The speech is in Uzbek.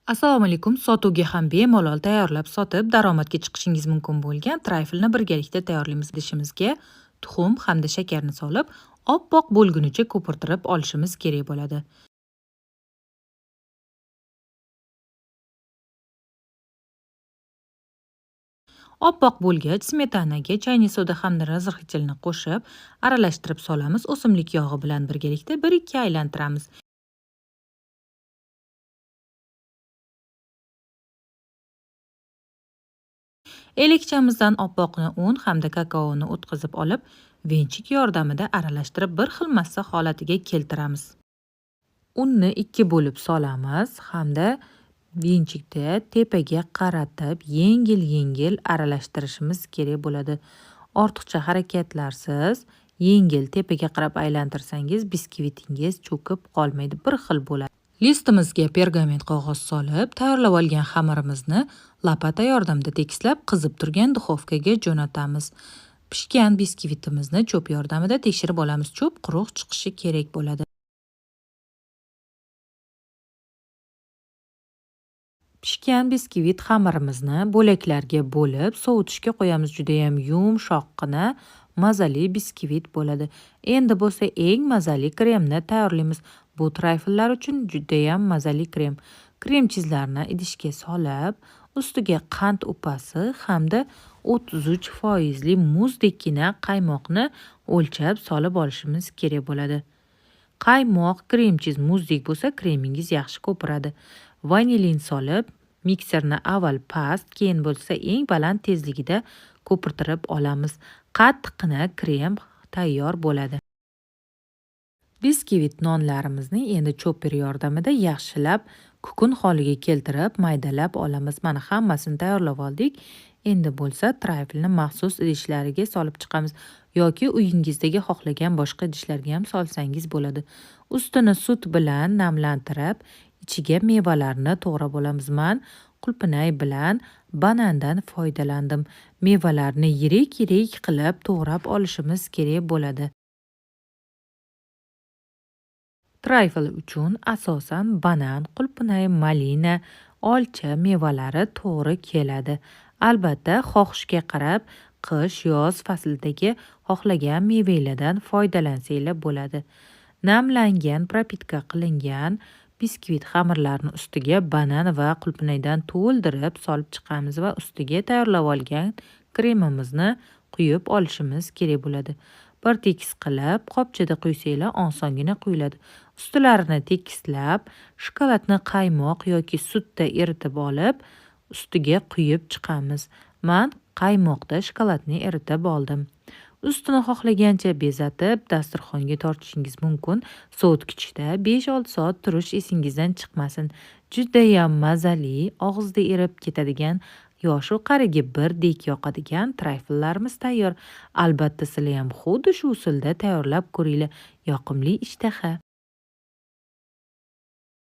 Assalomu alaykum. Sotuvga ham bemalol tayyorlab sotib, daromadga chiqishingiz mumkin bo'lgan trayfelni birgalikda tayyorlaymiz. Idishimizga tuxum hamda shakarni solib, oppoq bo'lgunicha ko'pirtirib olishimiz kerak bo'ladi. Oppoq bo'lgach, smetanaga chayni soda hamda razrxichelni qo'shib, aralashtirib solamiz. O'simlik yog'i bilan birgalikda 1-2 aylantiramiz. Elekchamizdan oppoqni un hamda kakaoni o'tkazib olib, venchik yordamida aralashtirib bir xil massa holatiga keltiramiz. Unni 2 bo'lib solamiz hamda venchikda tepaga qaratib yengil-yengil aralashtirishimiz kerak bo'ladi. Ortiqcha harakatlarsiz yengil tepaga qarab aylantirsangiz biskvitingiz cho'kib qolmaydi, bir xil bo'ladi. Listimizga pergament qog'oz solib, tayyorlab olgan xamirimizni lopata yordamida tekislab, qizib turgan duxovkaga jo'natamiz. Pishgan biskvitimizni cho'p yordamida tekshirib olamiz. Cho'p quruq chiqishi kerak bo'ladi. Pishgan biskvit xamirimizni bo'laklarga bo'lib, sovutishga qo'yamiz. Juda ham yumshoqqina mazali biskvit bo'ladi. Endi bo'lsa eng mazali kremni tayyorlaymiz. Bu trayfellar uchun juda ham mazali krem. Krem chizlarni idishga solib, ustiga qand upasi hamda 33% muzdekkina qaymoqni o'lchab solib olishimiz kerak bo'ladi. Qaymoq, krem chiz muzdek bo'lsa, kremingiz yaxshi ko'piradi. Vanilin solib, mikserni avval past, keyin bo'lsa eng baland tezligida ko'pirtirib olamiz. Qattiqqina krem tayyor bo'ladi. Biskvit nonlarimizni endi cho'pir yordamida yaxshilab kukun holiga keltirib, maydalab olamiz. Mana hammasini tayyorlab oldik. Endi bo'lsa trayfelni maxsus idishlarga solib chiqamiz yoki uyingizdagi xohlagan boshqa idishlarga ham solsangiz bo'ladi. Ustini sut bilan namlantirib, ichiga mevalarni to'g'rab olamiz. Men qulpinay bilan banandan foydalandim. Mevalarni yirik-yirik qilib to'g'rab olishimiz kerak bo'ladi. Trayfel uchun asosan banan, qulpinay, malina, olcha mevalari to'g'ri keladi. Albatta, xohishga qarab qish-yoz faslidagi xohlagan mevalardan foydalansanglar bo'ladi. Namlangan, propitka qilingan biskvit xamirlarini ustiga banan va qulpinaydan to'ldirib solib chiqamiz va ustiga tayyorlab olgan kremimizni quyib olishimiz kerak bo'ladi. Bir tekis qilib qopchada quysanglar osongina quyiladi. Ustilarini tekislab, shokoladni qaymoq yoki sutda eritib olib, ustiga quyib chiqamiz. Men qaymoqda shokoladni eritib oldim. Ustini xohlagancha bezatib, dasturxonga tortishingiz mumkin. Sovutgichda 5-6 soat turish esingizdan chiqmasin. Juda ham mazali, og'izda erib ketadigan, yoshu qariga birdek yoqadigan trayfellarimiz tayyor. Albatta, sizlar ham xuddi shu usulda tayyorlab ko'ringlar. Yoqimli ishtaha.